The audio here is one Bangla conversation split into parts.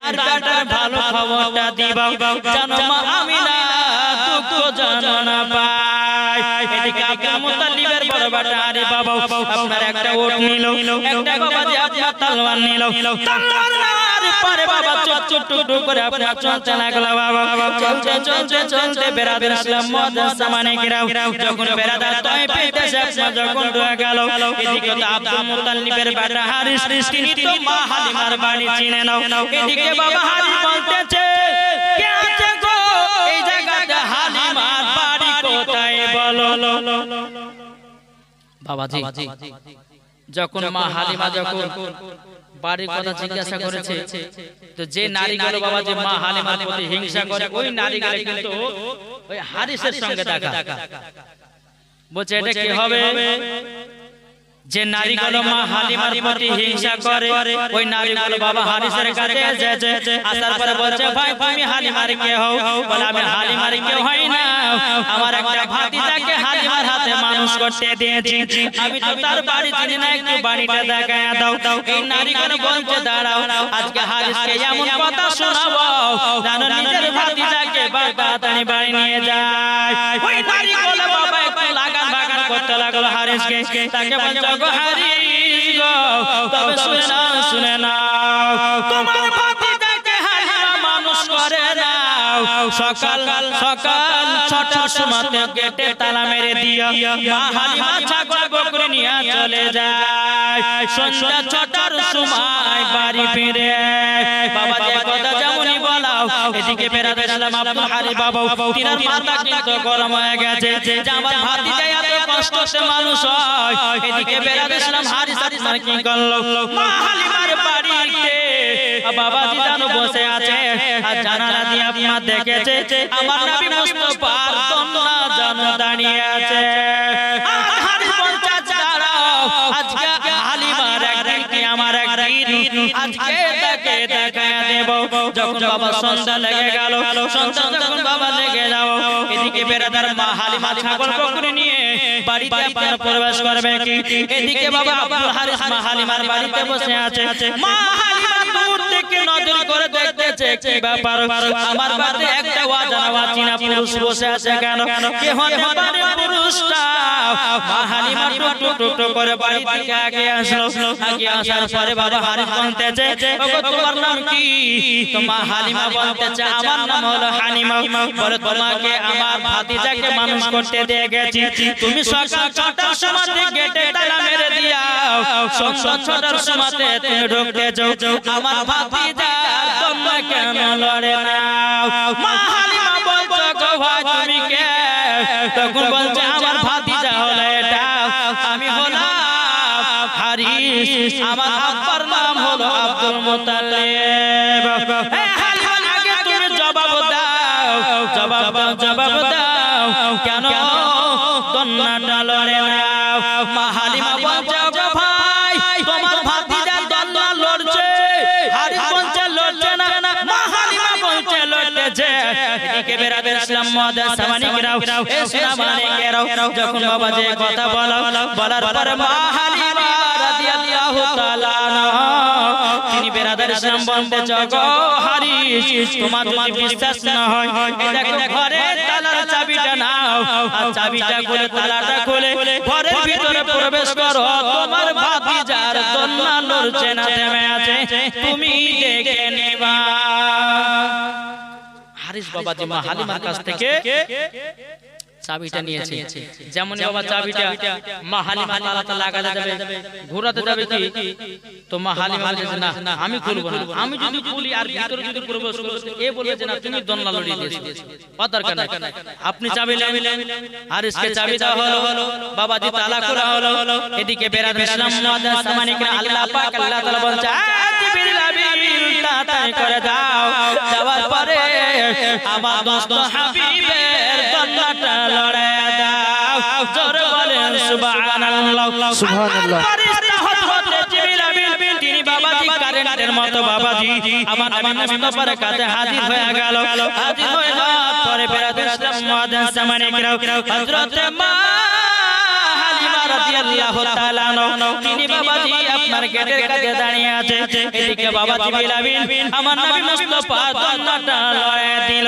আর বেটার ভালো খবরটা দিবা জানো মা আমিনা দুঃখ জানো না পায় এদিকে আব্দুল মুত্তালিবের বড় বেটা আরে বাবা আপনার একটা ওট নিল একটা বাবাজি আপনার তলোয়ার নিল তলোয়ার পরে বাবা চট চট করে আপনার চলতে লাগলো বাবা চলতে চলতে চলতে বেরাদার ইসলাম মুআজ্জাজ সামানে কিরাও যখন বেরাদার তায়েফে দেশে আপনার যখন ঢুকে গেল এদিকে তো আব্দুল মুত্তালিবের বেটা হারিস তিনি তো মা হালিমার বাড়ি চিনে নাও এদিকে বাবা হারিস বলতেছে কে আছে গো এই জায়গাটা হালিমার বাড়ি কোথায় বলো বাবাজি যখন মা হালিমা যখন বাড়ির কথা জিজ্ঞাসা করেছে তো যে নারীগুলো বাবা যে মা হালিমার প্রতি হিংসা করে ওই নারীগুলো কিন্তু ওই হারিসের সঙ্গে দেখা বলছে এটা কি হবে যে নারীগুলো মা হালিমার প্রতি হিংসা করে ওই নারীগুলো বাবা হারিসের কাছে এসেছে আসার পরে বলছে ভাই তুমি হালিমার কে হও বলে আমি হালিমার কে হই না আমার একটা ভাতিজাকে হালিমার হাতে মানুষ করতে দিয়েছি আমি তো তার বাড়ি চিনি না একটু বাড়িটা দেখায় দাও এই নারীগুলো বলছে দাঁড়াও আজকে হারিসকে এমন কথা শোনাবো জানো নিজের ভাতিজাকে তাড়াতাড়ি বাড়ি নিয়ে যায় ওই নারীগুলো বাবা একটু লাগান বাগান করতে লাগলো হারিসকে তাকে বলছে গো হারিস গো তবে শুনে নাও তোমার ভাতিজাকে হালিমা মানুষ করে নাও সকাল সকাল 6টার সময় গেটে তালা মেরে দিও মা হালিমা ছাগল বকরি নিয়ে চলে যায় সন্ধ্যা 6টার সময় বাড়ি ফিরে বাবা যে কথা যেমনই বলাও এদিকে বেরাদার ইসলাম আব্দুল হারি বাবা তিনার মাথা কিন্তু গরম হয়ে গেছে যে আমার ভাতিজা এত কষ্ট সে মানুষ হয় এদিকে বেরাদার ইসলাম হারি সাথে কি করলো মা হালিমার বাড়িতে বাবাজি জানো বসে আছে আর জানালা দিয়ে আপনারা দেখেছে আমার নবী মুস্তাফার তমনা জানো দাঁড়িয়ে আছে আর হারিস বলছে দাঁড়াও আজকে হালিমার একদিন কি আমার একদিন আজকে তাকে দেখায় দেব যখন বাবা সন্ধ্যা লেগে গেল সন্ধ্যা যখন বাবা লেগে যাও এদিকে বেরাদার মা হালিমা ছাগল বকরি নিয়ে বাড়িতে আপনার প্রবেশ করবে কি এদিকে বাবা আব্দুল হারিস মা হালিমার বাড়িতে বসে আছে মা হালিমা দূর থেকে নজর করে দেখতেছে কি ব্যাপার আমার বাড়িতে একটা অজানা চিনা পুরুষ বসে আছে কেন কে হতে পারে পুরুষটা মা হালিমা টুক করে বাড়ি থেকে আগে আসলো আগে আসার পরে বাবা হারিস বলতেছে ওগো তোমার নাম কি তো মা হালিমা বলতেছে আমার নাম হলো হালিমা বলে তোমাকে আমার ভাতিজাকে মানুষ করতে দিয়ে গেছি তুমি সকাল 6টার সময় গেটে তালা মেরে দিয়াও সন্ধ্যা 6টার সময় তুমি ঢুকতে যাও আমার ভাতিজা তোমরা কেন লড়ে নাও মা হালিমা বলছো গো ভাই তুমি কে তখন বলছে আমার ভাতিজা হলো এটা আমি হলাম হারিস আমার আব্বার নাম হলো আব্দুল মুত্তালিব এ হালিমা আগে তুমি জবাব দাও কেন দন্নাটা লড়ে নাও মা হালিমা বলছে গো ভাই তোমার ভাতিজা দন্না লড়ছে হারিস বলছে লড়ছে না মা হালিমা বলছে লড়তেছে এদিকে বেরাদার ইসলাম মুআজ্জাজ সামানি কিরাও এ সোনা মানে কেরাও যখন বাবা যে কথা বলার পরে মা হালিমা রাদিয়াল্লাহু তাআলা তিনি বেরাদার ইসলাম বলতে গো হারিস তোমার যদি বিশ্বাস না হয় এই দেখো ঘরে তালার চাবিটা নাও আর চাবিটা খুলে তালাটা খুলে ঘরের ভিতরে প্রবেশ করো তোমার ভাতিজার দন্না লড়ছে না থেমে আছে তুমি দেখে নিবা হারিস বাবা যে মা হালিমার কাছ থেকে চাবিটা নিয়েছে যেমন বাবা চাবিটা মা হালিমা তালাটা লাগাতে যাবে ঘোরাতে যাবে কি তো মা হালিমা বলছে না আমি খুলবো না আমি যদি খুলি আর ভিতরে যদি প্রবেশ করব এ বলবে যে না তুমি দন্না লড়িয়ে দিয়েছো পাতার কানে আপনি চাবি নেন আর इसके চাবি দাও হলো বাবাজি তালা খোলা হলো এদিকে বেরাদার ইসলাম মুআজ্জাজ সামানি করে আল্লাহ পাক আল্লাহ তাআলা বলছে জিবরিল আমিন তাড়াতাড়ি করে দাও দেওয়ার পরে আমার দোস্ত হাবিবের দন্নাটা লড়ে দাও জোরে বলেন সুবহানাল্লাহ সুবহানাল্লাহ ফেরেশতা হযরত জিবরিল আমিন তিনি বাবাজি কারেন্টের মতো বাবাজি আমার নবী মুস্তাফার কাছে হাজির হয়ে গেল হাজির হয়ে যাওয়ার পরে বেরাদার ইসলাম মুআজ্জাজ সামানি করে হযরত মা হালিমার রাদিয়াল্লাহু তাআলা তিনি বাবাজি আপনার গেটের কাছে দাঁড়িয়ে আছে এদিকে বাবা জিবরিল আমিন আমার নবী মুস্তাফা দন্নাটা লয়ে দিল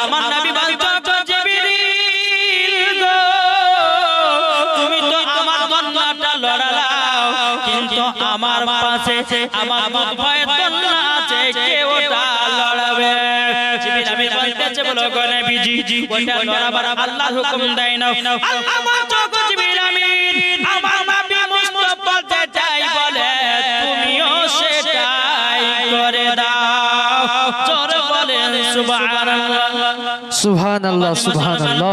আমার নবী বলতো জিবরিল গো তুমি তো আমার দন্নাটা লড়ালাও কিন্তু আমার পাশে আমার দুধ ভয়ে দন্না আছে কে ওটা লড়াবে জিবরিল আমিন বলতেছে বলো গো নবীজি ওটা লড়াবার আল্লাহর হুকুম দেয় না আল্লাহ বলতো গো জিবরিল আমিন আমার নবী মুস্তাফা যেটাই বলে তুমিও সেটাই করে দাও জোরে বলেন সুবহানাল্লাহ সুবহানাল্লাহ সুবহানাল্লাহ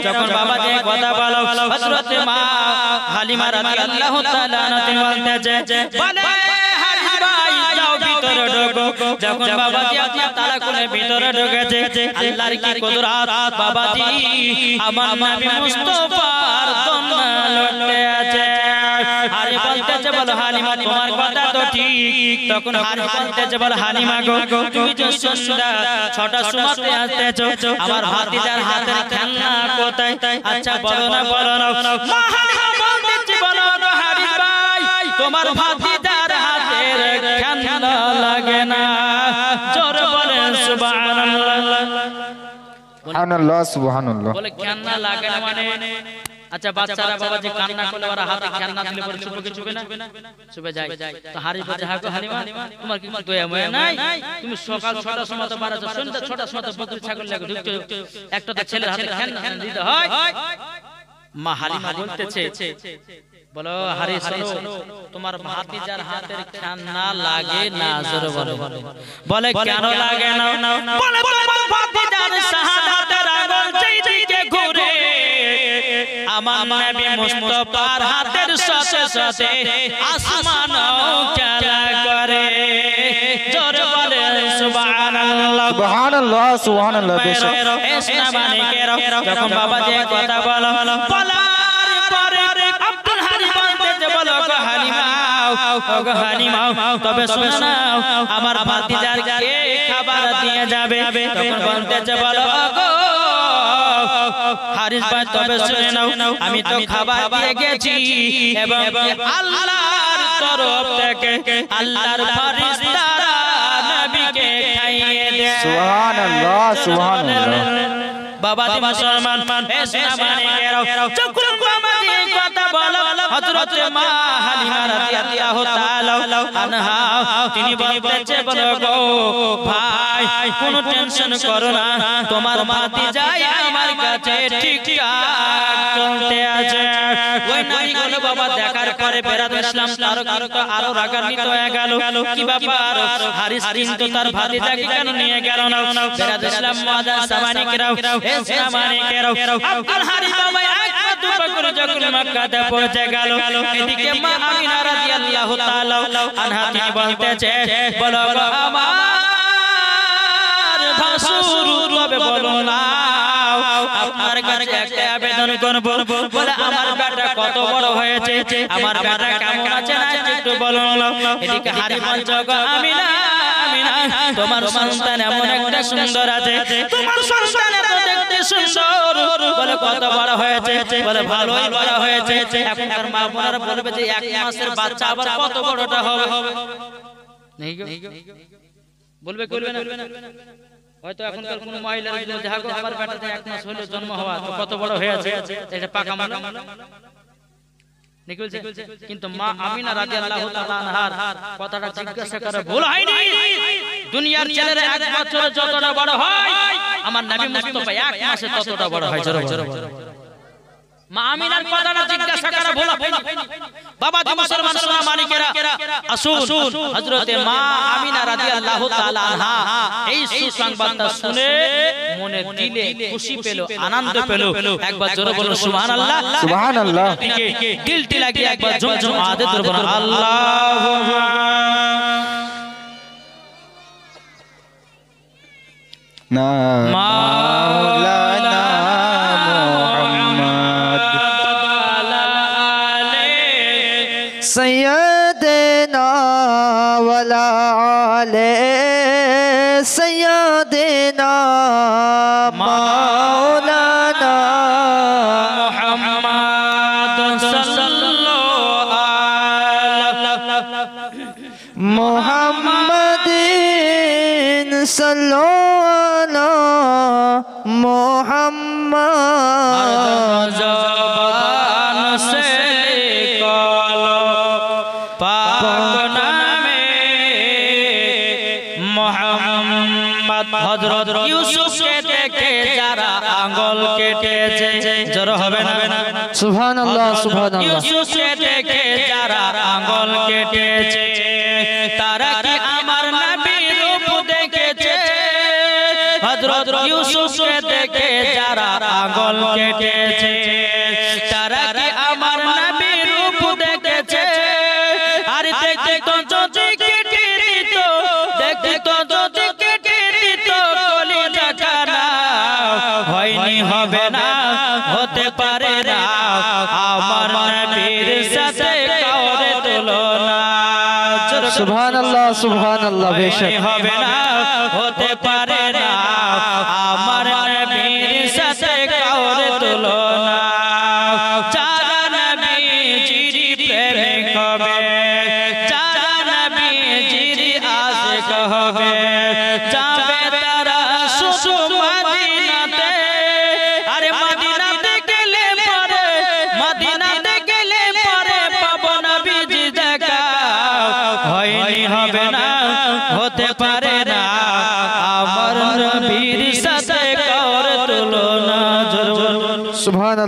যখন বাবা যে কথা বলো হযরত মা হালিমা রাদিয়াল্লাহু তাআলা তিনি বলতেছে বলে হারিস ভাই যাও ভিতরে ঢোকো যখন বাবাজি আপনার তালা খুলে ভিতরে ঢুকেছে আল্লাহর কি কুদরত বাবাজি আমার নবী মুস্তাফার দন্না লড়তে আছে হারি বলতেছে বলো হালিমা তোমার কথা তো ঠিক তখন হারি বলতেছে বলো হালিমা গো তুমি যে সন্ধ্যা 6টার সময় আসতেছো আমার ভাতিজার হাতের খেলনা কোথায় আচ্ছা বলো না মা হালিমা বলতেছে বলো গো হারি ভাই তোমার ভাতিজার হাতের খেলনা লাগে না জোরে বলেন সুবহানাল্লাহ সুবহানাল্লাহ সুবহানাল্লাহ বলে খেলনা লাগে না মানে আচ্ছা বাচ্চারা বাবা যে কান্না করলে ওরা হাতে খেলনা দিলে পরে চুপে না চুপে যায় তো হারি বলে হাগো হালিমা তোমার কি দয়া ময়া নাই তুমি সকাল 6টার সময় তো বাড়াছো সন্ধ্যা 6টার সময় তো বকরি ছাগল লাগে ঢুকতে একটা তো ছেলের হাতে খেলনা দিতে হয় মা হালিমা বলতেছে বলো হারি শোনো তোমার ভাতিজার হাতের খেলনা লাগে না জোরে বলে কেন লাগে না বলে তোমার ভাতিজার শাহাদাতের আগুন চাইদিকে ঘুরে আমার নবী মুস্তাফার হাতের সাথে সাথে আসমানও খেলা করে জোরে বলেন সুবহানাল্লাহ সুবহানাল্লাহ সুবহানাল্লাহ বেশক এসনা মানিকের যখন বাবা যে কথা বলো বলার পরে আব্দুল হালিম বলতে বলো গো হালিমা তবে শোনো আমার ভাতিজার কে খাবার দিয়ে যাবে তখন বলতে বলো গো হারিস ভাই তবে শুনে নাও আমি তো খাবার দিয়ে গেছি এবং আল্লাহর তরফ থেকে আল্লাহর ফেরেশতারা নবীকে খাইয়ে দেয় সুবহানাল্লাহ সুবহানাল্লাহ বাবা দি মুসলমান এসনা মানিকেরাও যখন বাবাজি কথা বলো হযরত মা হালিমা রাদিয়াল্লাহু তাআলা আনহা তিনি বলতেছে বলো গো ভাই কোনো টেনশন করো না তোমার ভাতিজা আমার কাছে ঠিকঠাক চলতে আছে ওই নারীগুলো বাবা দেখার পরে বেরাদ ইসলাম আরো রাগান্বিত হয়ে গেল কি ব্যাপার হারিস কিন্তু তার ভাতিজাকে কেন নিয়ে গেল না বেরাদ ইসলাম মুআজ্জাজ সামানিকেরাও এসনা মানিকেরাও আব্দুল হারিস বাবা এক দুপা করে যখন মক্কাতে পৌঁছে গেল এদিকে মা আমিনা রাদিয়াল্লাহু তাআলা আনহা তিনি বলতেছে বলো গো আমার ভাসুর তবে বলো না আপনার কাছে একটা আবেদন করব বলে আমার বেটা কত বড় হয়েছে আমার বেটা কেমন আছে না একটু বলো এদিকে হারি বলছো গো আমিনা তোমার সন্তান এমন একটা সুন্দর আছে তোমার সন্তান এত দেখতে সুন্দর বলে কত বড় হয়েছে বলে ভালোই বড় হয়েছে এখনকার মা বোনেরা বলবে যে 1 মাসের বাচ্চা আবার কত বড়টা হবে নেই গো বলবে না হয়তো এখনকার কোন মহিলার যদি দেখো আমার বেটাতে 1 মাস হলো জন্ম হওয়া তো কত বড় হয়েছে এটা পাকা মানা নিকলছে কিন্তু মা আমিনা রাদিয়াল্লাহু তাআলা আনহার কথাটা জিজ্ঞাসা করে ভুল হয়নি দুনিয়ার ছেলেরা 1 বছরে যতটা বড় হয় আমার নবী মুস্তাফা 1 মাসে ততটা বড় হয় জোরে মা আমিনার কথাটা জিজ্ঞাসা করে ভুল হয়নি বাবা দি মুসলমান সোনা মানিকেরা আসুন হযরতে মা আমিনা রাদিয়াল্লাহু তাআলা আনহা এই সুসংবাদটা শুনে মনে দিলে খুশি পেল আনন্দ পেল একবার জোরে বলুন সুবহানাল্লাহ সুবহানাল্লাহ দিলটি লাগিয়ে একবার জমজম আদে ধরে বলুন আল্লাহু না মাওলানা سيدنا ولا علي سيدنا مولانا محمد सल्लो अला मोहम्मद जबान से निकालो पाक नामे मोहम्मद हजरत यूसुफ के देखे जारा आंगल केटेছে জোর হবে না सुभान अल्लाह सुभान अल्लाह यूसुफ के देखे जारा आंगल केटेছে तारा की আমার নবী রূপ দেখেছে हजरत यूसुफ के देखे जारा आंगल केटेছে तारा की আমার নবী রূপ দেখেছে আর দেখতে তো যদি কেটে দিত দেখতে তো যদি কেটে দিত কলিজা কানা হয়নি হবে না হতে পারে না আমার নবীর সাথে কাউরে তুলনা सुभान अल्लाह बेशक হবে না হতে পারে না আমার নবীর সাথে কাউরে তুলনা যারা নবীজির প্রেমিক হবে যারা নবীজির আশিক হবে যাবে তারা শুধু মদিনাতে আরে মদিনাতে গেলে পরে পাবো নবীজি দেখা হয়নি হবে না হতে পারে না আমার নবীর সাথে কাউরে তুলনা सुभान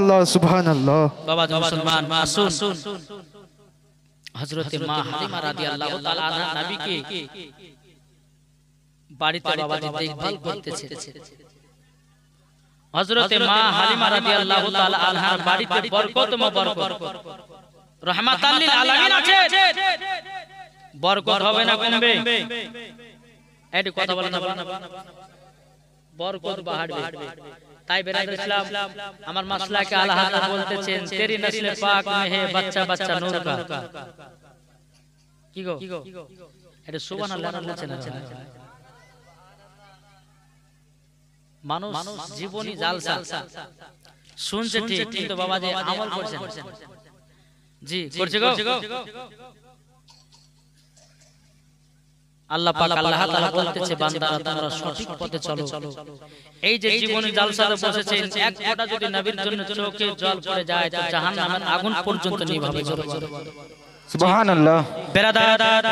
अल्लाह बाबा मुसलमान मासूम हजरत मां हालिमा রাদিয়াল্লাহু তাআলা আনহা নবীকে বাড়িতে বাবাজি দেখভাল করতেছে হযরতে মা হালিমা রাদিয়াল্লাহু তাআলা আনহার বাড়িতে বরকতময় বরকত রহমাতাল লিল আলামিন আছে বরকত হবে না কমবে এই কথা বলেন না বরকত বাড়বে তাই বেরাদর ইসলাম আমার মাসলা কে আলা হাজরত বলতেছেন তেরি নসলে পাক মে হে বাচ্চা বাচ্চা নূর কা কি গো এটা সুবহানাল্লাহ বলছেন না মানুষ জীবনী জালসা শুনছে ঠিক কিন্তু বাবাজি আমল করছেন জি করছে গো আল্লাহ পাক আল্লাহ তাআলা বলতেছে বান্দারা তোমরা সঠিক পথে চলো এই যে জীবনী জালসাতে বসেছেন এক ফোঁটা যদি নবীর জন্য চোখে জল পড়ে যায় তো জাহান্নামের আগুন পর্যন্ত নিভাবে জোরে सुभान अल्लाह বেরাদার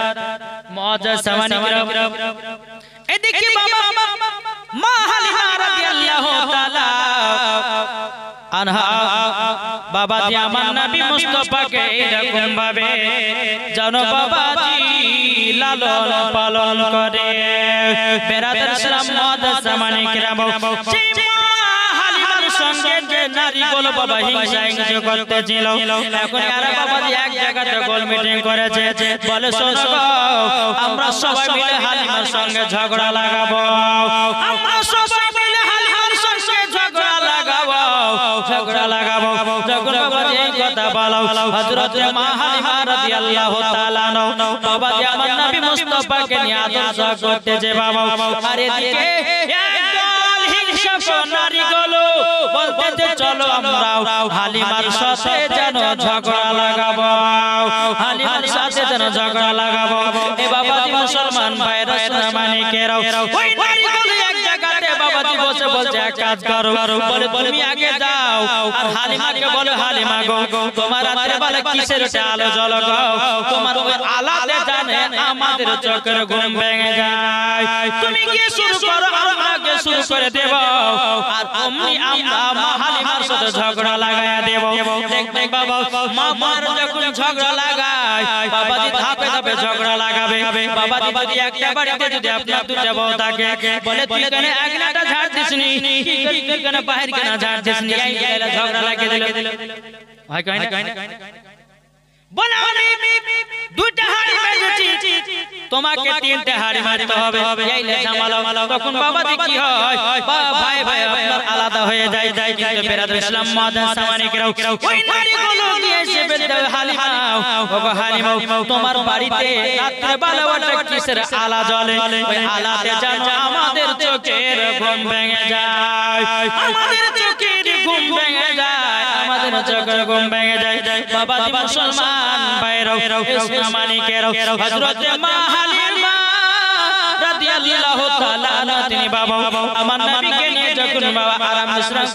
মুআজ্জাজ সামানি কিরাম এদিকে বাবা মা হালিমা রাদিয়াল্লাহু তাআলা আনহা বাবাজি আমার নবী মুস্তাফাকে এরকম ভাবে জানো বাবাজি লালন পালন করে বেরাদার ইসলাম মুআজ্জাজ সামানি কিরাম হালিমার সঙ্গে যে নারীগুলো বাবা হিংসা করতেছিল এখন এরা বাবাজি এক জায়গাতে গোল মিটিং করেছে বলে শোনো আমরা সবাই মিলে হালিমার সঙ্গে ঝগড়া লাগাবো আমরা সবাই মিলে হালিমার সঙ্গে ঝগড়া লাগাবো যখন বাবাজি এই কথা বলো হযরত মা হালিমা রাদিয়াল্লাহু তাআলা বাবাজি আমার নবী মুস্তাফাকে নিয়ে আদর্শ করতেছে বাবা আর এদিকে একদল হিংসক নারীগুলো বলতে চলো আমরা হালিমার সাথে যেন ঝগড়া লাগাবো হালিমার সাথে যেন ঝগড়া লাগাবো এ বাবাজি মুসলমান ভাইরা মানিকেরা ওই নারীগুলো এক জায়গাতে বাবাজি বসে বলছে এক কাজ করো বলে তুমি আগে যাও আর হালিমাকে বলো হালিমা গো তোমার রাতে বলে কিসের আলো জ্বলো গো তোমার ওই আলাতে জানে আমাদের চোখের ঘুম ভেঙে যায় তুমি কি শুরু করো আমরা কি শুরু করে দেব আর অমনি আমরা মা হালিমার সাথে ঝগড়া লাগায়া দেব দেখতে বাবা মা মার যখন ঝগড়া লাগায় বাবাজি ধাপে ধাপে ঝগড়া লাগাবে বাবাজি যদি একটা বাড়িতে যদি আপনার দুটো বউ থাকে বলে তুই কেন একলাটা ঝাড় দিসনি তুই কেন বাহির কেন ঝাড় দিসনি এই ঝগড়া লাগিয়ে দিল হয় কই না বলে আমি দুইটা হাড়ি মেরেছি তোমাকে তিনটে হাড়ি মারতে হবে এই লে জামালো তখন বাবাজি কি হয় ভাই ভাই আপনার আলাদা হয়ে যায় কিন্তু বেরাদর ইসলাম মুআজ্জাজ সামানি কিরাও ওই নারীগুলো গিয়ে এসে বলতে হালিমা ওগো হালিমা তোমার বাড়িতে রাতে বেলা ওটা কিসের আলা জ্বলে ওই আলাতে জানো আমাদের চোখের ঘুম ভেঙে যায় আমাদের চোখের ঘুম ভেঙে যায় আমাদের চোখের ঘুম ভেঙে যায় বাবাজি মুসলমান ভাইরাও ইসলাম মানিকেরাও হযরত মা হালিমা রাদিয়াল্লাহু তাআলা বাবা আমার নবীকে নিয়ে যখন বাবা আরাম বিশ্রাম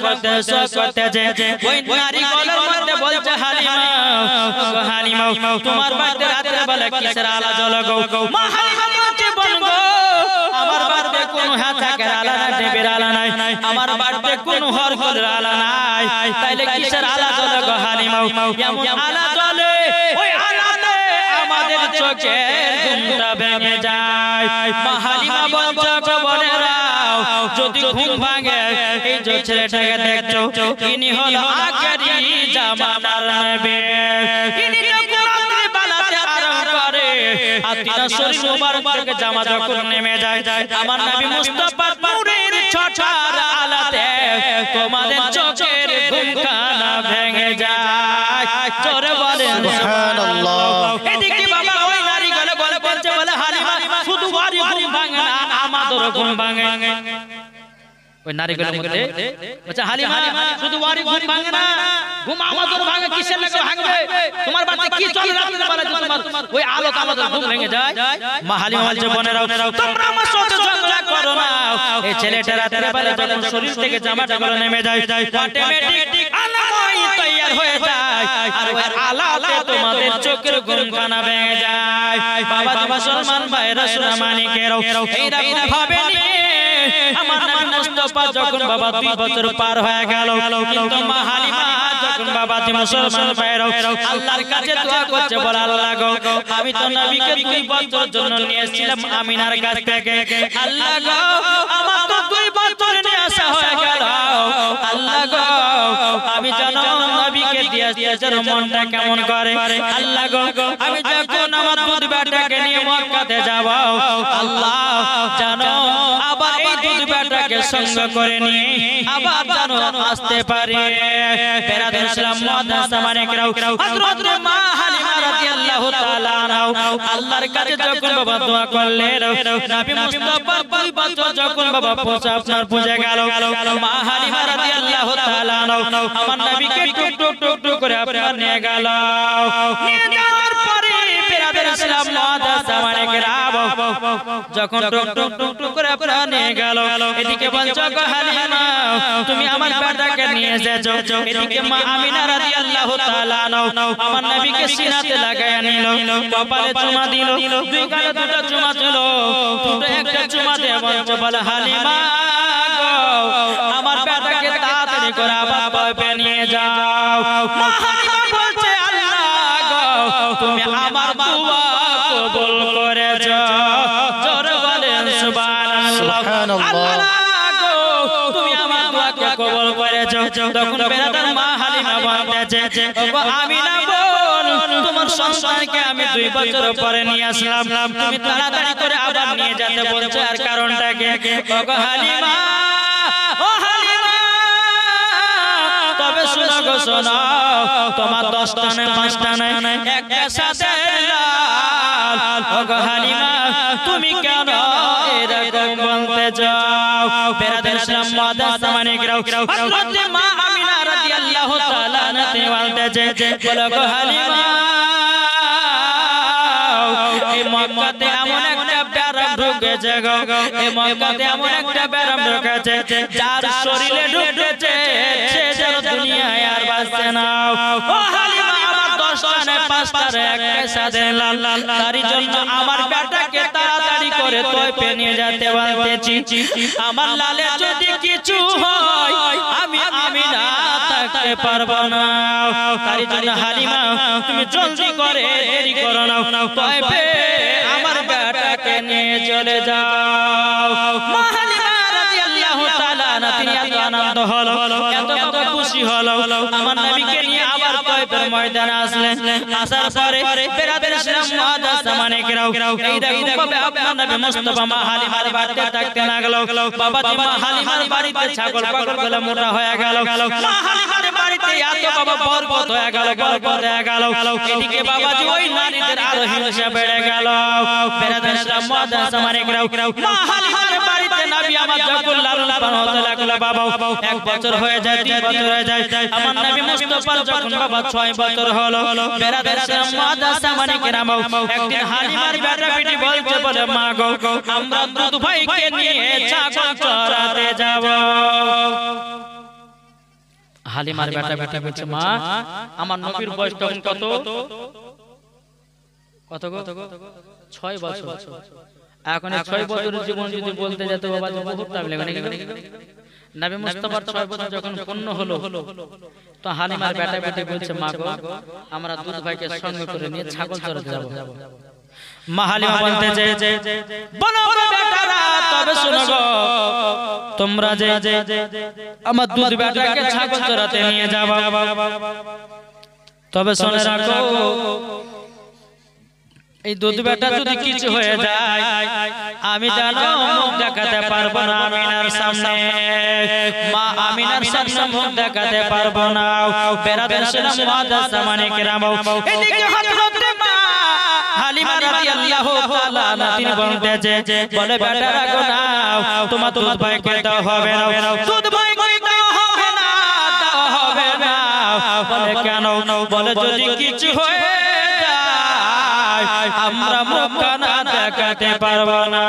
করতে যে ওই নারী গলার মধ্যে বলছে হালিমা তোমার বাড়িতে রাতের বেলা কিসের আলা জ্বলাগো মা হালিমা বলছে বলগো আমার বাড়িতে কোনো হাতাকের আলা নাই দেবের আলা নাই আমার বাড়িতে কোনো হরকলের আলা নাই তাইলে কিসের আলা জ্বলাগো হালিমা এমন আলা জ্বলে ওই আলাতে আমাদের চোখের ঘুমটা ভেঙে যায় মা হালিমা বলছে গো বোনেরাও যদি ঘুম ভাঙে এই যে ছেলেটাকে দেখছো ইনি হলো আখেরি জামানার নবী ইনি যখন রাতে বেলাতে আরাম করে আর তিনার শরীর মুবারক থেকে জামা যখন নেমে যায় আমার নবী মুস্তাফা নূরের ছটার আলাতে তোমাদের চোখের ঘুমখানা ভেঙে যায় জোরে বলেন সুবহানাল্লাহ। এদিকে বাবা ওই নারী গলে গলে বলছে বলে হালিমা শুধু বাড়ি ঘুম ভাঙে না আমাদেরও ঘুম ভাঙে ওই নারী গলে বলে আচ্ছা হালিমা শুধু বাড়ি ঘুম ভাঙে না ঘুম আমাদেরও ভাঙে কিসের লাগে ভাঙবে তোমার বাড়িতে কি চলে রাতের বেলা তোমার ওই আলো আমাদের ঘুম ভেঙে যায় মা হালিমা বলছে বোনেরাও তোমরা আমার সাথে ঝগড়া করো না এই ছেলেটা রাতের বেলা যখন শরীর থেকে জামাটা গুলো নেমে যায় অটোমেটিক আলাময় তৈয়ার হয়ে যায় আর ওই আলাতে তোমাদের চোখের ঘুমখানা ভেঙে যায় বাবা মুসলমান ভাইরা সোনা মানিকেরও এইরকম ভাবে নিয়ে আমার নবী মুস্তাফা যখন বাবা 2 বছর পার হয়ে গেল কিন্তু মা হালিমা যখন বাবা মুসলমান ভাইরা আল্লাহর কাছে দোয়া করছে বলে আল্লাহ গো আমি তো নবীকে 2 বছর জন্য নিয়েছিলাম আমিনার কাছ থেকে আল্লাহ গো আমার তো 2 বছর নিয়ে আসা হয়ে গেল আল্লাহ গো আমি জানো নবীকে দিয়েছি যেন মনটা কেমন করে আল্লাহ গো আমি যখন আমার দুধ বেটাকে নিয়ে মক্কাতে যাব আল্লাহ জানো আবার এই দুধ বেটাকে সঙ্গ করে নিয়ে আবার জানো আসতে পারি বেরাদুল ইসলাম মুআদ্দাস মানিকরাও হযরত মা হালিমা রাদিয়াল্লাহু তাআলা আনহা আল্লাহর কাছে যখন বাবা দোয়া করলেন নবী মুস্তাফা 2 বছর যখন বাবা আপনার পূজা গেল মা হালিমা রাদিয়াল্লাহু তাআলা আনহা আমার নবীকে টুক টুক করে আপনার নিয়ে গেল নিয়ে যাওয়ার পরে বেরাদুল ইসলাম মুআদ্দাস মানিকরাও যখন টুক করে আপনার নিয়ে গেল এদিকে বলছো গো হালিমা তুমি আমার বেটাকে নিয়ে এসেছো এদিকে মা আমিনা রাদিয়াল্লাহু তাআলা আনহা আমার নবীকে সিনাতে লাগায়া নিল কপালে চুমা দিল 2 গালে 2টা চুমা দিল দুটো একটা চুমা দিয়ে বলছে বলে হালিমা গো আমার বেটাকে তাড়াতাড়ি করে আবার পাবে নিয়ে যাও মা হালিমা বলছে আল্লাহ গো তুমি আমার দোয়া কবুল করেছো জোরে বলেন সুবহানাল্লাহ আল্লাহ গো তুমি আমার দোয়াকে কবুল করেছো তখন বেরাদার মা হালিমা বলতেছে ওগো আমিনা বোন তোমার সন্তানকে আমি 2 বছর পরে নিয়ে আসলাম তুমি তাড়াতাড়ি করে আবার নিয়ে যেতে বলছো আর কারণটা কি ওগো হালিমা ও হালিমা তবে শোনো গো শোনো তোমার 10টা নয় 5টা নয় একটা সাথে লাল ওগো হালিমা তুমি কেন এরকম বলতে যাও বেরাদুল ইসলাম মুআদ্দাস মানিকরাও হযরত মা আমিনা রাদিয়াল্লাহু তাআলা আনহা বলতেছে বলো গো হালিমা এই মক্কাতে এমন একটা ব্যারাম ঢুকেছে গো এই মক্কাতে এমন একটা ব্যারাম ঢুকেছে যার শরীরে ঢুকেছে সে যেন দুনিয়ায় আর বাঁচছে না ও হালিমা আমার 10টা নয় 5টার একটা সাথে লাল তারই জন্য আমার বেটাকে তাড়াতাড়ি করে তয়ফে নিয়ে যেতে বলতেছি আমার লালে যদি কিছু হয় আমি আমিনা থাকতে পারবো না তারই জন্য হালিমা তুমি জলদি করে দেরি করো না তয়ফে আমার বেটাকে নিয়ে চলে যাও মা হালিমা রাদিয়াল্লাহু তাআলা তিনি এত আনন্দ হলো এত খুশি হলো আমার নবীকে নিয়ে আবার তয়ফের ময়দানে আসলেন আসার পরে বেরাদুল ইসলাম মুআদ্দাস মানিকরাও এইরকম ভাবে আপনার নবী মুস্তাফা মা হালিমার বাড়িতে থাকতে লাগলো বাবা মা হালিমার বাড়িতে ছাগল পাগলগুলো মোটা হয়ে গেল মা হালিমার বাড়িতে এত বাবা বরকত হয়ে গেল এদিকে বাবাজি ওই নারীদের আরো হিংসা বেড়ে গেল বেরাদুল ইসলাম মুআদ্দাস মানিকরাও মা হালিমার বাড়িতে বাড়িতে নবী আমার যখন লালন পালন হতে লাগলো বাবা 1 বছর হয়ে যায় 2 বছর হয়ে যায় আমার নবী মুস্তাফা যখন বাবা 6 বছর হলো বেরাদের মাদ্রাসা মানে কেরাম একদিন হালিমার বেটা বেটি বলছে বলে মা গো আমরা দুধ ভাইকে নিয়ে ছাগল চরাতে যাব হালিমার বেটা বেটি বলছে মা আমার নবীর বয়স তখন কত কত গো 6 বছর এখন 6 বছরের জীবন যদি বলতে যেত বাবা বহুত টাইম লাগে নাকি নবী মুস্তাফার 6 বছর যখন পূর্ণ হলো তো হালিমার বেটা বেটি বলছে মা গো আমরা দুধ ভাইকে সঙ্গে করে নিয়ে ছাগল চরাতে যাব মা হালিমা বলতে যে বলো বেটারা তবে শুনো গো তোমরা যে আমার দুধ বেটাকে ছাগল চরাতে নিয়ে যাবা তবে শুনে রাখো এই দুধ বেটা যদি কিছু হয়ে যায় আমি জানো মুখ দেখাতে পারবো না আমিনার সামনে মা আমিনার সামনে মুখ দেখাতে পারবো না বেরাদের সালাম মাদ্রাসা মানে কেরাম এদিকে হযরত মা হালিমা রাদিয়াল্লাহু তাআলা আনহা তিনি বলতেছে বলে বেটা রাখো না তোমার দুধ ভাইকে দাও হবে না দুধ ভাইকে দাও হবে না দাও হবে না বলে কেন বলে যদি কিছু হয়ে আমরা মুখখানা দেখাতে পারবো না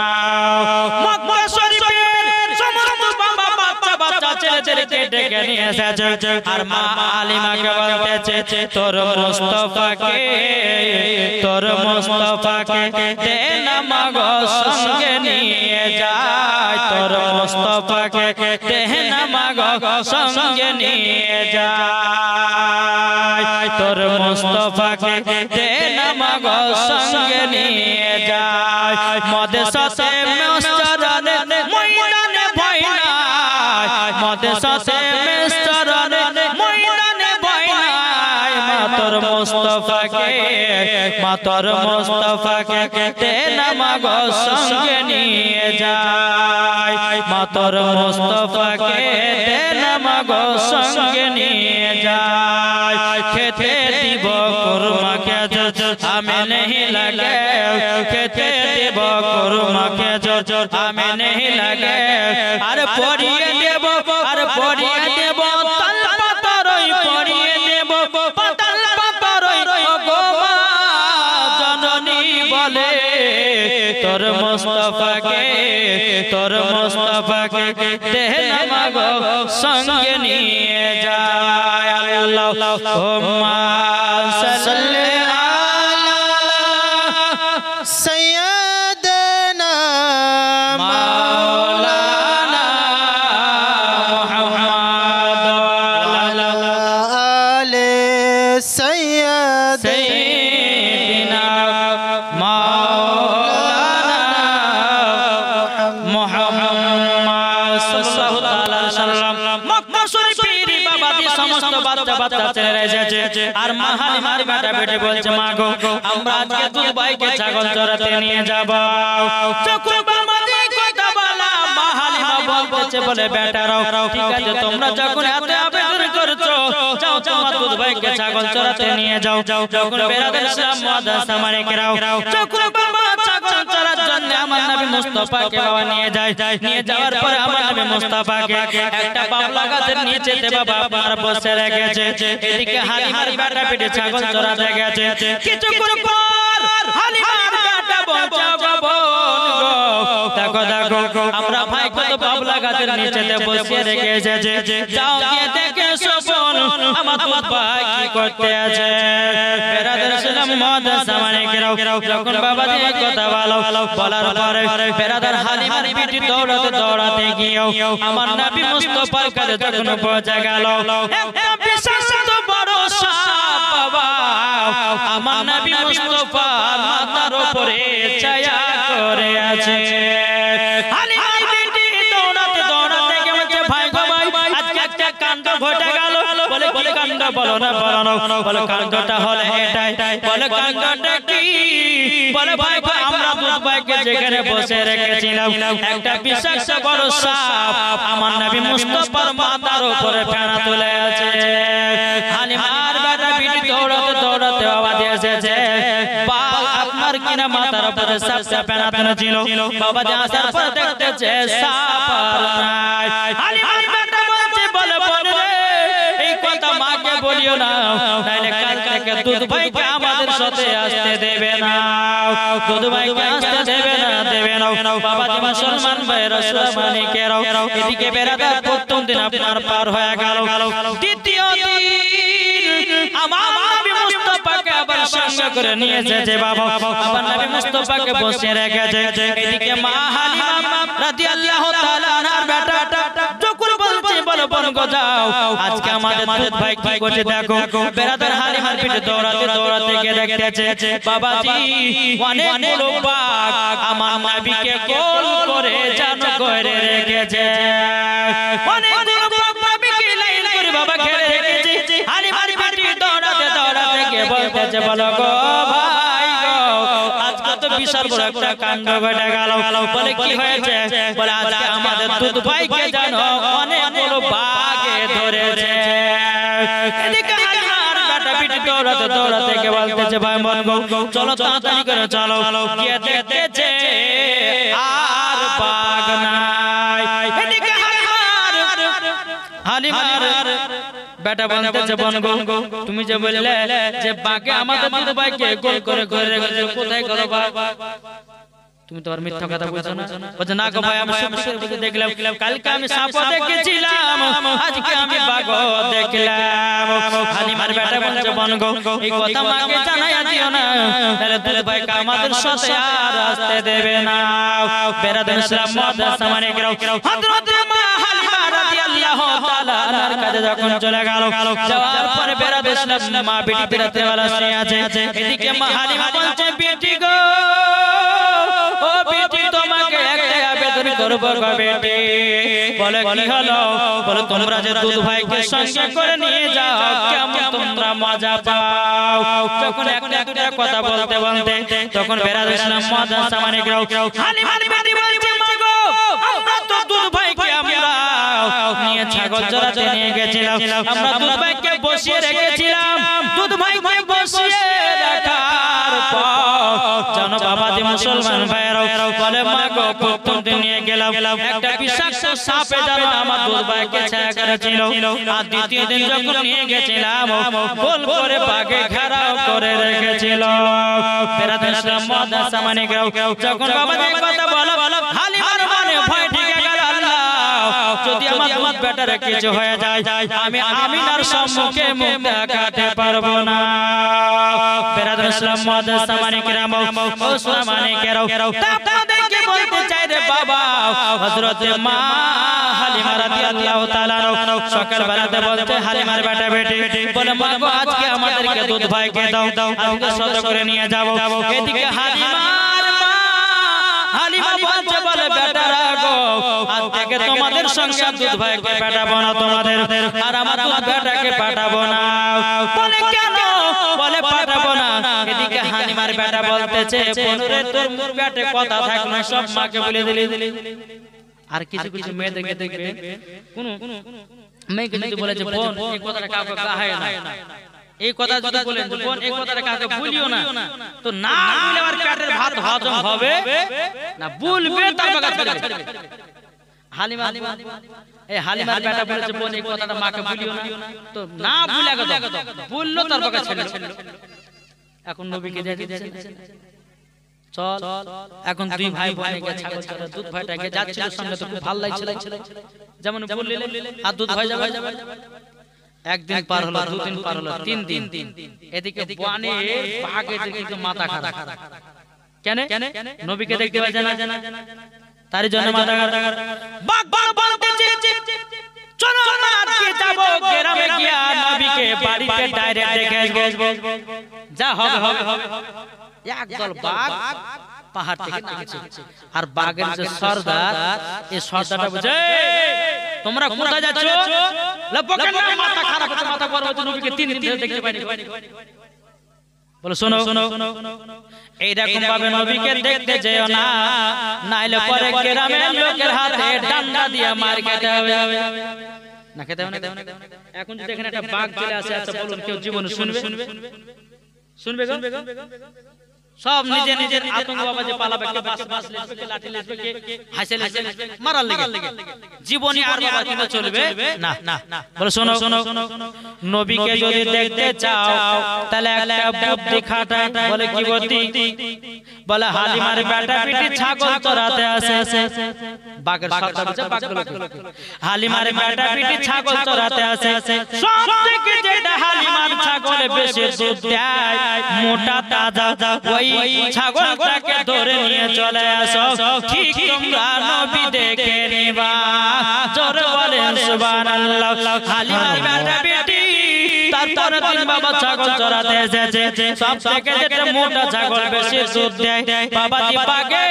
মক্কা শরীফের সমস্ত বাবা বাচ্চা বাচ্চা ছেলেদেরকে ডেকে নিয়ে এসেছে আর মা আলিমাকে বলতেছে তোর মুস্তাফাকে দে না মাগো সঙ্গে নিয়ে যায় তোর মুস্তাফাকে দে না মাগো সঙ্গে নিয়ে যায় তোর মুস্তাফাকে দে না মাগো সঙ্গে নিয়ে যায় মদের সাথে মেস্তারানে ময়দানে ভয় নাই মদের সাথে মেস্তারানে ময়দানে ভয় নাই মা তোর মুস্তাফাকে দে না মাগো সঙ্গে নিয়ে যায় মা তোর মুস্তাফাকে দে না মাগো সঙ্গে নিয়ে যায় খেতে দিব কুরমাকে আমি नहीं लगे খেতে দেব কুরমাকে জোর আমি नहीं लगे আর পরিয়ে দেব আর পরিয়ে দেব তাল পাতরই পরিয়ে দেব পাতাল পাতরই গো মা জননী বলে তোর মুস্তাফাকে দে না মাগো সঙ্গে নিয়ে যায় আল্লাহুম্মা সাল্লি سيدنا مولانا محمد وعلى آل سيدنا مولانا محمد صلى الله عليه وسلم মক্কা শরীফের বাবাজি সমস্ত বাচ্চা বাচ্চা ছেলেরা এসেছে আর মা হালিমার বেটা বেটি বলছে মা গো আমরা আজকে দুধ ভাইকে ছাগল চরাতে নিয়ে যাব যখন বাবাজি কথা বলা মা হালিমা বলতেছে বলে বেটারাও ঠিক আছে তোমরা যখন এত আবেদন করছো যাও তোমার দুধ ভাইকে ছাগল চরাতে নিয়ে যাও যখন বেরাদের সালাম মাদ্রাসা মানে কেরাও যখন বাবা ছাগল চরার জন্য আমার নবী মুস্তাফাকে বাবা নিয়ে যায় নিয়ে যাওয়ার পর আমার নবী মুস্তাফাকে একটা বাবলা গাছের নিচেতে বাবা আপনার বসে রেখেছে এদিকে হালিমার বেটা বেটি ছাগল চরাতে গেছে কিছুক্ষণ পর হালিমার বেটা বলছে গো দেখো দেখো আমরা ভাই কত বাবলা গাছের নিচেতে বসে রেখে এসেছে যাও গিয়ে দেখে শোন আমার দুধ ভাই কি করতে আছে বেরাদের সালাম মাদ্রাসা মানে কেরাও যখন বাবা দিয়ে কথা বলার পরে বেরাদার হালিমার বেটি দৌড়াতে দৌড়াতে গিয়েও আমার নবী মুস্তাফার কাছে যখন পৌঁছে গেল একটা বিশাল বড় সাপ বাবা আমার নবী মুস্তাফার মাথার উপরে ছায়া করে আছে হালিমার বেটি দৌড়াতে দৌড়াতে গেছে ভাই গো ভাই আজকে একটা কাণ্ড ঘটে গেল বলে কি কাণ্ড বলো না বলে কাণ্ডটা হলো এটাই বলে কাণ্ডটা কি বলে ভাই ভাই আমরা দুধ ভাইকে যেখানে বসে রেখেছিলাম একটা বিশাল বড় সাপ আমার নবী মুস্তাফার মাথার উপরে ফেনা তুলে আছে হালিমার বেটা বেটি দৌড়াতে দৌড়াতে বাবা এসেছে আপনার কি কিনা মাথার উপরে সাপটা পেনানো ছিল বাবাজি আসার পর দেখতেছে সাপ আর নাই হালিমার বেটা বলছে বলে বলে রে এই কথা মাকে বলিও না তাইলে কাল থেকে দুধ ভাইকে আমাদের সাথে আসতে দেবে না দুধ ভাইকে আসতে দেবে না বাবাজি মুসলমান ভাইরা সুরামানিকেরাও এদিকে বেরাদার প্রথম দিন আপনার পার হয়ে গেল দ্বিতীয় দিন আমার নবী মুস্তাফাকে আবার সঙ্গে করে নিয়ে এসেছে বাবা আমার নবী মুস্তাফাকে বসে রেখেছে এদিকে মা হালিমা রাদিয়াল্লাহু তাআলা আনহার বেটা যখন বলছে বলো বোন গো যাও আজকে আমাদের দুধ ভাই কি করছে দেখো বেরাদার হালিমার পিঠে দৌড়াতে গিয়ে দেখতেছে বাবাজি অনেকগুলো বাঘ আমার নবীকে গোল করে জানো করে রেখেছে অনেকগুলো বাঘ নবীকে লাইন করে বাবা ঘিরে রেখেছে হালিমার পিঠে দৌড়াতে গিয়ে বলতেছে বলো গো ভাই গো আজকে তো বিশাল বড় একটা কাণ্ড ঘটে গেল বলে কি হয়েছে বলে আজকে আমাদের দুধ ভাইকে জানো অনেকগুলো বাঘে ধরেছে এদিকে হালিমার বেটা পিঠে দৌড়াতে গিয়ে বলতেছে ভাই মন গো চলো তাড়াতাড়ি করে চলো গিয়ে দেখতেছে আর বাঘ নাই এদিকে হালিমার বেটা বলতেছে বোন গো তুমি যে বললে যে বাঘে আমাদের দুধ ভাইকে গোল করে ঘরে রেখেছে কোথায় গেল বাঘ তুমি তো আর মিথ্যা কথা বলছো না বলছে না গো ভাই আমি সত্যি দেখলাম কালকে আমি সাপ দেখেছিলাম আজকে আমি বাঘ দেখলাম হালিমার বেটা বলছে বোন গো এই কথা মাকে জানাইয়া দিও না তাহলে দুধ ভাইকে আমাদের সাথে আর আসতে দেবে না বেরাদার ইসলাম মাদ্রাসা মানে কেরাও হযরত মা হালিমা রাদিয়াল্লাহু তাআলা আনহার কাছে যখন চলে গেল যাওয়ার পরে বেরাদার ইসলাম মা বেটি বেরাতে वाला সে আছে এদিকে মা হালিমা বলছে বেটি গো ও বেটি তোমাকে একটা আবেদন করব গো বেটি বলে কি হলো বলে তোমরা যে দুধ ভাইকে সঙ্গে করে নিয়ে যাও কেমন তোমরা মজা পাও যখন একটা দুটা কথা বলতে তখন বেরাদার ইসলাম মাদ্রাসা মানে কেরাও হালিমার বেটি বলছে মা গো আমরা তো দুধ ভাইকে আমরা নিয়ে ছাগল চরাতে নিয়ে গেছিলাম আমরা দুধ ভাইকে বসিয়ে রেখেছিলাম দুধ ভাইকে বসিয়ে রাখার পর জানো বাবাজি মুসলমান ভাইরাও বলে মা গো প্রথম দিন নিয়ে গেলাম একটা বিষাক্ত সাপে জানো আমার দুধ ভাইকে ছায়া করেছিল আর দ্বিতীয় দিন যখন নিয়ে গেছিলাম গোল করে বাঘে ঘেরাও করে রেখেছিল বেরাদার ইসলাম মাদ্রাসা মানে কেরাও যখন বাবাজি কথা বলো হালিমার মনে ভয় ঢুকে গেল আল্লাহ যদি আমার বেটার কিছু হয়ে যায় আমি আমিনার সম্মুখে মুখ দেখাতে পারবো না বেরাদার ইসলাম মাদ্রাসা মানে কেরাও ও সুলামানে কেরাও আপনাদেরকে বলতে চাই রে বাবা হযরত মা হালিমা রাদিয়াল্লাহু তাআলা সকাল বেলাতে বলতে হালিমার বেটা বেটি বলে মা গো আজকে আমাদেরকে দুধ ভাইকে দাও আজকে সদ করে নিয়ে যাব এদিকে হালিমা বলছে বলে বেটারা গো আজ থেকে তোমাদের সঙ্গে দুধ ভাইকে পাঠাবো না তোমাদের আর আমার দুধ বেটাকে পাঠাবো না বলে কেন বলে পাঠাবো না এদিকে হালিমার বেটা বলতেছে পনুরে তোর মুখ বেটে কথা থাকলো না সব মাকে বলে দিলি আর কিছু মেয়েদেরকে দেখবে কোন মেয়েকে যদি বলে যে বোন এই কথাটা কাউকে কাহায় না এই কথা যদি বলেন যে বোন এই কথাটা কাউকে বলিও না তো না বলে আর পেটের ভাত হজম হবে না বলবে তার বাগা ছাড়বে হালিমার বেটা বলেছে বোন এই কথাটা মাকে বলিও না তো না ভুলে গেল বললো তার বাগা ছেড়ে এখন নবীকে দেখেছেন চল এখন দুই ভাই বোনে গেছে ছাগল চড়া দুধ ভাইটাকে যাচ্ছিল সঙ্গে তো খুব ভালো লাগছিল যেমন বললে আর দুধ ভাই যাবে একদিন পার হলো দুদিন পার হলো তিন দিন এদিকে বনে বাঘে কিন্তু মাথা খারাপ কেন নবীকে দেখতে পায় না তার জন্য মাথা খারাপ বাঘ বাঘ বলতেছে চলো আমরা আজকে যাব গ্রামে গিয়ে নবীকে বাড়িতে ডাইরেক্ট দেখে আসবো যা হবে একদল বাঘ পাহাড় থেকে নামছে আর বাঘের যে সর্দার এই সর্দারটা বুঝে তোমরা কোথায় যাচ্ছ লপকের না মাথা খারাপ হচ্ছে মাথা গরম হচ্ছে নবীকে তিন দিন দেখতে পাইনি বলো শোনো এই রকম ভাবে নবীকে দেখতে যেও না নাইলে পরে গ্রামের লোকের হাতে ডান্ডা দিয়ে মার খেতে হবে না খেতে হবে না এখন যদি এখানে একটা বাঘ চলে আসে আচ্ছা বলুন কেউ জীবন শুনবে সব নিজে নিজের আতঙ্ক বাবা যে পালাবে কে বাস বাস লেসবে লাঠি লেসবে কে হাসে লেসবে মারার লেগে জীবনী আর বাবা কিন্তু চলবে না না বলে শোনো নবীকে যদি দেখতে চাও তাহলে একটা বুদ্ধি খাটায় বলে কি বুদ্ধি বলে হালিমার বেটা পিটি ছাগল চরাতে আসে বাঘের শব্দ বুঝে বাঘগুলো হালিমার বেটা পিটি ছাগল চরাতে আসে সব থেকে যেটা হালিমার ছাগলে বেশি দুধ দেয় মোটা তাজা ওই ছাগলটাকে ধরে নিয়ে চলে আসো ঠিক তোমরা নবী দেখে নিবা জোরে বলেন সুবহানাল্লাহ হালিমার বেটা বেটি তারপর দিন বাবা ছাগল চরাতে এসেছে সব থেকে যেটা মোটা ছাগল বেশি দুধ দেয় বাবা দি পাগে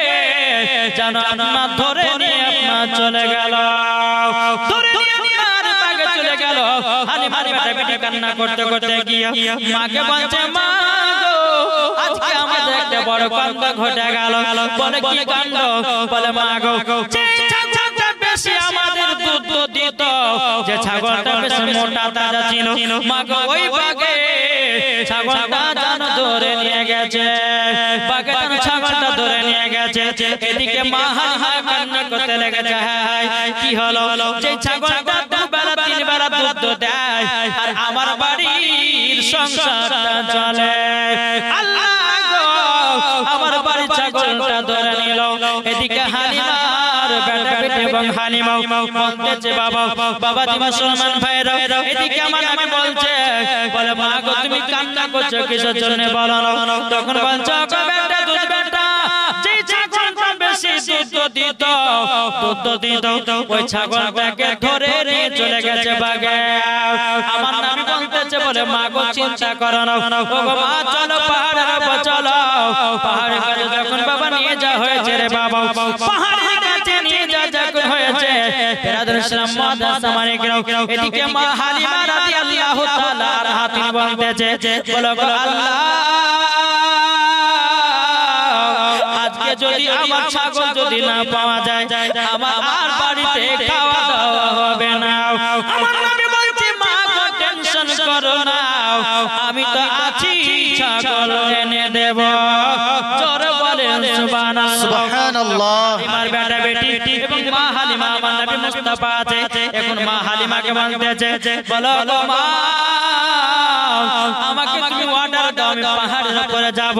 জানো আপনার ধরে নিয়ে আপনার চলে গেল ধরে নিয়ে আপনার পাগে চলে গেল হালিমার বেটা বেটি কান্না করতে করতে গিয়া মাকে বলছে মা আজকে আমাদের একটা বড় কাণ্ড ঘটে গেল বলে কি কাণ্ড বলে মা গো যে ছাগলটা বেশি আমাদের দুধ দিত যে ছাগলটা বেশি মোটা তাজা ছিল মা গো ওই বাগে ছাগলটা জানো ধরে নিয়ে গেছে বাগে জানো ছাগলটা ধরে নিয়ে গেছে এদিকে মা হালিমা কান্না করতে লেগেছে হায় কি হলো যে ছাগলটা দুবেলা তিন বেলা দুধ দেয় আর আমার বাড়ির সংসারটা চলে আল্লাহ আমার বাড়ির ছাগলটা ধরে নিল এদিকে হালিমার বেটা বেটি এবং হালিমা বলতেছে বাবা তুমি মুসলমান ভাইরা এদিকে আমার নামে বলছে বলে মা গো তুমি কান্না করছো কিসের জন্য বলো না তখন বলছো গো বেটা দুধ বেটা যেই ছাগলটা বেশি দুধ দিত ওই ছাগলটাকে ধরে নিয়ে চলে গেছে বাগে আমার নাম বলতেছে বলে মা গো চিন্তা করো না ও গো মা চলো পাহাড়ের উপর চলো পাহাড়ের কাছে যখন বাবা নিয়ে যা হয়েছে রে বাবা পাহাড়ের কাছে নিয়ে যা যখন হয়েছে বিরাদর ইসলাম মাদ্রাসা মানে কেউ এদিকে মা হালিমা রাদিয়াল্লাহু তাআলা হাতে বলতেছে বলো গো আল্লাহ আজকে যদি আমার ছাগল যদি না পাওয়া যায় আমার আর বাড়িতে খাওয়া দাওয়া হবে না আমার নবী বলছে মা গো টেনশন করো না আমি তো আছি ছাগল এনে দেব জোরে বলেন সুবহানাল্লাহ আমার বেটা বেটি এবং মা হালিমা আমার নবী মুস্তাফা আছে এখন মা হালিমাকে বলতেছে বলো গো মা আমাকে তুমি অর্ডার দাও আমি পাহাড়ের উপরে যাব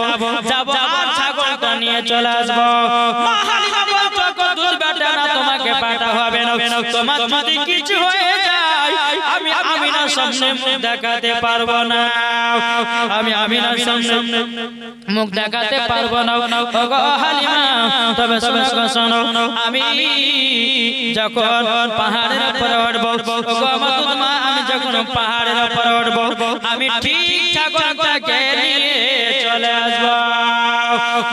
আর ছাগলটা নিয়ে চলে আসব মা হালিমা বলছো গো দুধ বেটা না তোমাকে পাঠা হবে না তোমার যদি কিছু হয়ে যায় আমি আমিনার সামনে মুখ দেখাতে পারবো না আমি আমিনার সামনে মুখ দেখাতে পারবো না ওগো হালিমা তবে শোনো আমি যখন পাহাড়ের উপরে উঠবো ওগো আমার মা আমি যখন পাহাড়ের উপরে উঠবো আমি ঠিক ছাগলটাকে নিয়ে চলে আসবো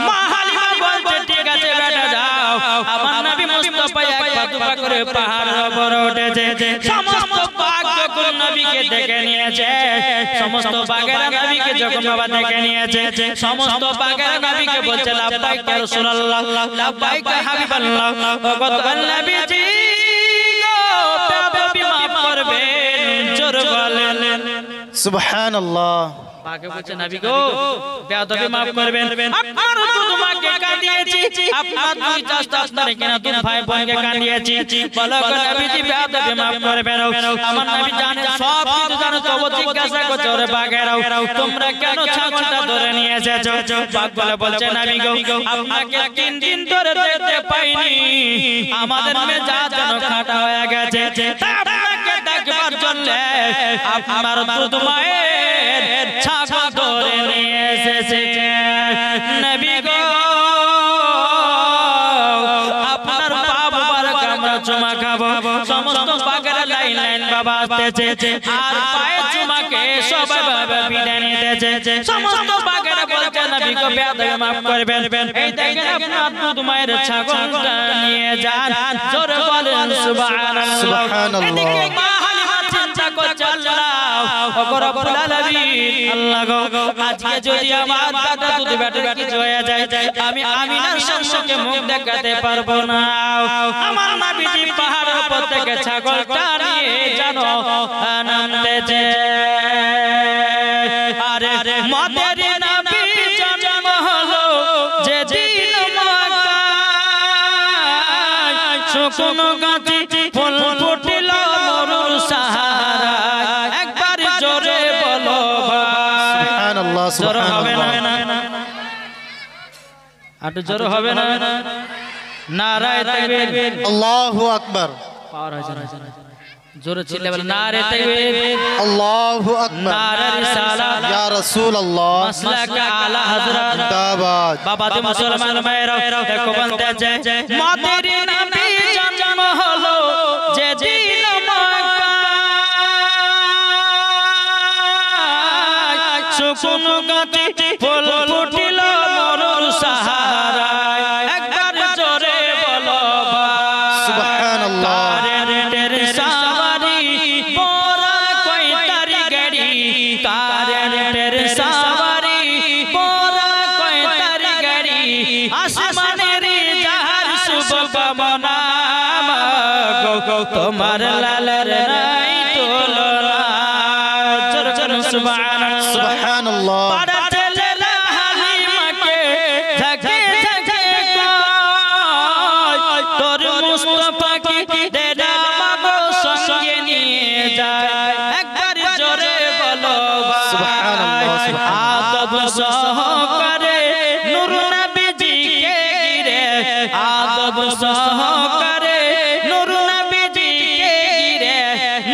মা হালিমা বলছে ঠিক আছে বেটা যাও আমার নবী মুস্তাফা এক পা দুপা করে পাহাড়ের উপরে উঠেছে সমস্ত বাঘ যখন নবীকে দেখে নিয়েছে সমস্ত বাঘেরা নবীকে যখন বাবা দেখে নিয়েছে সমস্ত বাঘেরা নবীকে বলছে লাব্বাইক ইয়া রাসূলুল্লাহ লাব্বাইক ইয়া হাবিবাল্লাহ ওগো নবীজি গো বেয়াদবি মাফ করবেন জোরে বলেন সুবহানাল্লাহ বাঘে বলছে নবী গো বেয়াদবি maaf করবেন আপনার তোমাকে কাঁদিয়েছি আপনার দুই চাচা আপনার কেন দুই ভাই বোনকে কাঁদিয়েছি বলো গো নবীজি বেয়াদবি maaf করবেন আমার নবী জানেন সব কিছু জানো তবু জিজ্ঞাসা করছো রে বাঘেরাও তোমরা কেন ছাগলটা ধরে নিয়ে এসেছো বাঘ বলছে নবী গো আপনাকে 3 দিন ধরে দেখতে পাইনি আমাদের মেজাজ যেন খাটা হয়ে গেছে আপনাকে দেখবার জন্য আপনার দুধ মায়ের ছাগল ধরে নিয়ে এসেছে নবী গো আপনার পা মুবারক আমরা চুমা খাবো সমস্ত বাগেরা লাইন লাইন বাবা আসতেছে আর পায়ে চুমাকে সবাই বাবা বিদায় নিতেছে সমস্ত বাগেরা বলছে নবী গো বেয়াদবি maaf করবেন এই দেখেন আপনার দুধ মায়ের ছাগলটা নিয়ে যান জোরে বলেন সুবহানাল্লাহ এদিকে মা হালিমা চিন্তা করছে আল্লাহ ওগো রব্বুল আলামিন আল্লাহ গো আজকে যদি আমার দাদা দুধ বেটার কিছু হয়ে যায় আমি আমিনার সম্মুখে মুখ দেখাতে পারবো না আমার নবীজি পাহাড়ের উপর থেকে ছাগলটা নিয়ে জানো নামতেছে আরে মদের নবী জন্ম হলো শুকনো গাছে ফুল ফুটিল মরুর সাহারায় একবার জোরে বলো ভাই সুবহানাল্লাহ জোর হবে সুবহানাল্লাহ না একটু জোর হবে না নারায়ে তাকবীর আল্লাহু আকবার পাওয়ার হয়েছে না জোরে চিল্লে বলে নারে তাকবীর আল্লাহু আকবার নারে রিসালাত ইয়া রাসূলুল্লাহ মাসলাক আলা হযরত জিন্দাবাদ বাবা দে মুসলমান ভাইরা একো বলতে চাই মাদের নবী জন্ম হলো যে দিন মক্কায় শুকনো গাছে ফুল ফুটিল মরুর সাহারায় একবার জোরে বলো ভাই সুবহানাল্লাহ কারেন্টের সাওয়ারি পোরা কই তারি গাড়ি কারেন্টের সাওয়ারি পোরা কই তারি গাড়ি আসমানের জাহার শুভ কামনা গো তোমার লালের নাই তুলনা জোর জোর সুবহানাল্লাহ সুবহানাল্লাহ পাড়া ছেলেরা হালিমাকে ঝাঁকে ঝাঁকে কয় তোর মুস্তাফাকে দেরা মাগো সঙ্গে নিয়ে যায় একবার জোরে বলো সুবহানাল্লাহ, সুবহানাল্লাহ। আদব সহকারে নূর নবীজিকে ঘিরে আদব সহকারে নূর নবীজিকে ঘিরে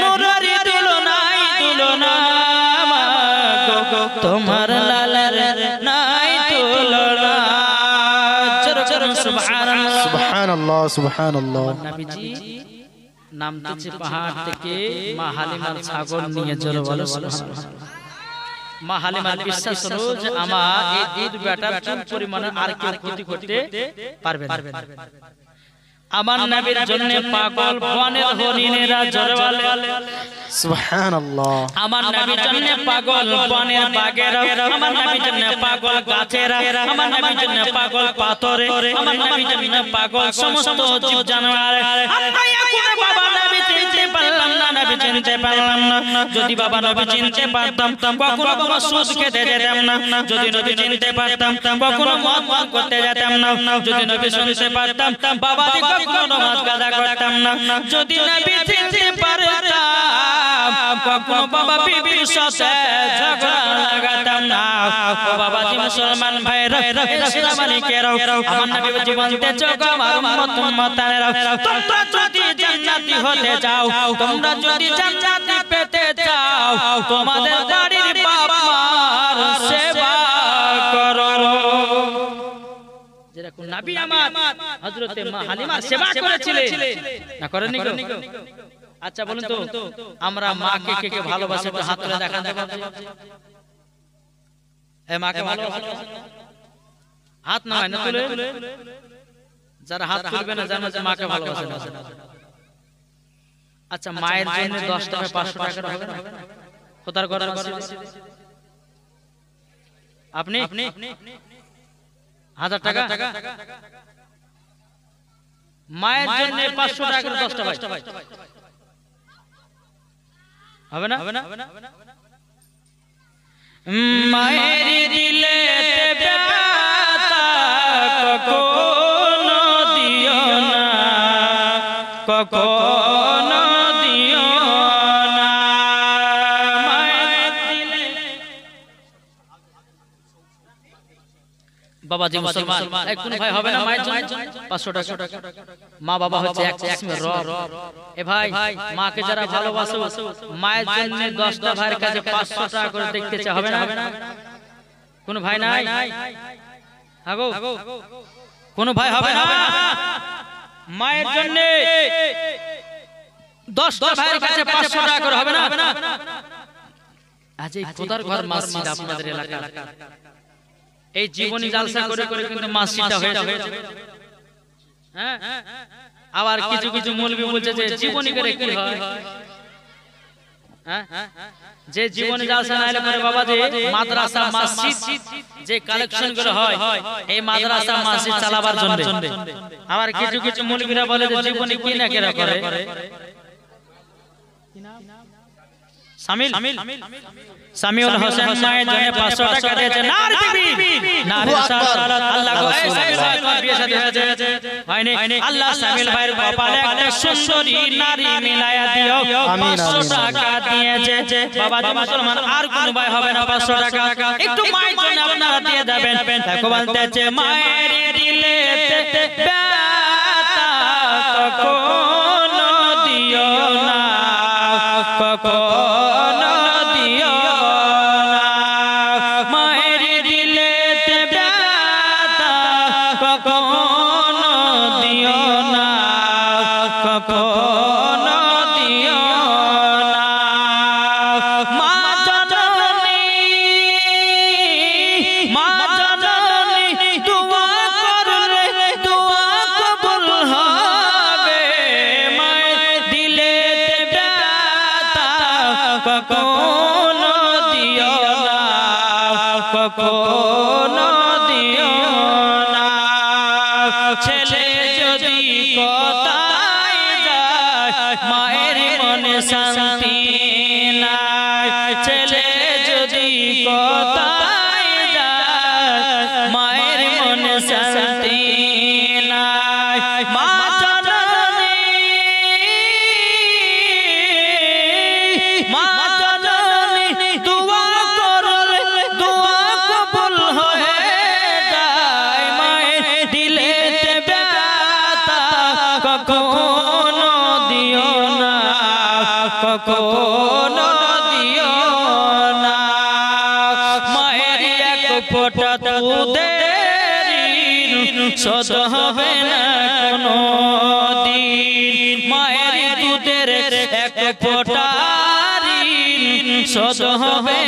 নূরের দুলনা তোমার লালের নাই তুলনা জোর জোর সুবহানাল্লাহ সুবহানাল্লাহ সুবহানাল্লাহ নবীজি নামতেছে পাহাড় থেকে মা হালিমার ছাগল নিয়ে জোরে বলো সুবহানাল্লাহ। মা হালিমার বিশ্বাস হলো যে আমার এই দুধ বেটার চুল পরিমাণে আর কেউ ক্ষতি করতে পারবে না। আমার নবীর জন্য পাগল বনের হরিণেরা জোরে বলে সুবহানাল্লাহ আমার নবীর জন্য পাগল বনের বাঘেরা আমার নবীর জন্য পাগল গাছেরা আমার নবীর জন্য পাগল পাথরে আমার নবীর জন্য পাগল সমস্ত জীব জানোয়ার আমরা এখন বাবা নবী চিনতে পারলাম না নবী চিনতে পারলাম না যদি বাবা নবী চিনতে পারতাম কখনো বাবা সুদ খেতে যেতাম না যদি নবী চিনতে পারতাম কখনো মদ করতে যেতাম না যদি নবী শুনতে পারতাম বাবা কখনো নামাজ কাজা করতাম না যদি নবী চিনতে পারতাম কখনো বাবা বিবির সাথে ঝগড়া লাগাতাম না ও বাবা জি মুসলমান ভাইরা ইসলামালিকেরা আমার নবী জীবনতে চোখ আমার উম্মতানেরা তোমরা যদি জান্নাতি হতে চাও তোমরা যদি জান্নাতি পেতে চাও তোমাদের বাড়ির বাপ মার সেবা করো যেরকম নবী আমার হযরতে মা হালিমার সেবা করেছিলেন না করেননি গো আচ্ছা বলুন তো আমরা মাকে কে কে ভালোবাসি একটু হাত তুলে দেখান এই মাকে ভালোবাসেন হাত না হয় না তুলে যারা হাত তুলবে না জানো যে মাকে ভালোবাসেন আচ্ছা মায়ের জন্য 10 টাকা 500 টাকা হবে না খোদার করার আপনি 1000 টাকা মায়ের জন্য 500 টাকা 10 টাকা হবে না মায়ের দিলে ব্যথা কখনো দিও না কখনো দিও না মায়ের দিলে বাবা জি মুসলমান এক কোন ভাই হবে না মায়ের জন্য 500 টাকা মা বাবা হচ্ছে এক কিসমের রব এ ভাই মাকে যারা ভালোবাসো মায়ের জন্য 10টা ভাইয়ের কাছে 500 টাকা করে দেখতে চাও হবে না কোন ভাই নাই আগো কোন ভাই হবে না মায়ের জন্য 10টা ভাইয়ের কাছে 500 টাকা করে হবে না আজ এই খোদার ঘর মসজিদ আপনাদের এলাকা এই জীবনী জালসা করে করে কিন্তু মসজিদটা হয়ে যাবে হ্যাঁ আবার কিছু কিছু মৌলবি বলছে যে জীবনী করে কি হয় হ্যাঁ যে জীবনী জালসা নাইলে পরে বাবা যে মাদ্রাসা মসজিদ যে কালেকশন গুলো হয় এই মাদ্রাসা মসজিদ চালাবার জন্য আবার কিছু কিছু মৌলবিরা বলে যে জীবনী কি না কেরা করে সামিল সামিউল হোসেন মায়ের জন্য 500 টাকা দিয়েছে নারী বিবি নারী সালাত আল্লাহ গো এই সামিল ভাই তোমার বিয়ে শাদী হয়েছে হয়নি আল্লাহ সামিল ভাইয়ের কপালে একটা সুন্দরী নারী মিলায়া দিও 500 টাকা দিয়েছে বাবা জি মুসলমান আর কোন ভাই হবে না 500 টাকা একটু মায়ের জন্য আপনারা দিয়ে দেবেন দেখো বলতেছে মায়ের দিলেতে ব্যথা কখনো দিও না কখনো দিও না মায়ের দিলেতে ব্যথা কখনো দিও না কখনো দিও না মা জননী দোয়া করলে দোয়া কবুল হবে মায়ের দিলেতে ব্যথা কখনো দিও না কখনো দিও না ছেলে যদি কোথায় যায় মায়ের মনে শান্তি নাই ছেলে যদি কোথায় যায় মায়ের মনে শান্তি নাই মা জননী দোয়া করলে দোয়া কবুল হয়ে যায় মায়ের দিলেতে ব্যথা কখনো দিও না কখনো দিও না মায়ের এক ফোঁটা দুধের শোধ হবে না কোনো দিন মায়ের দুধের এক ফোঁটা শোধ হবে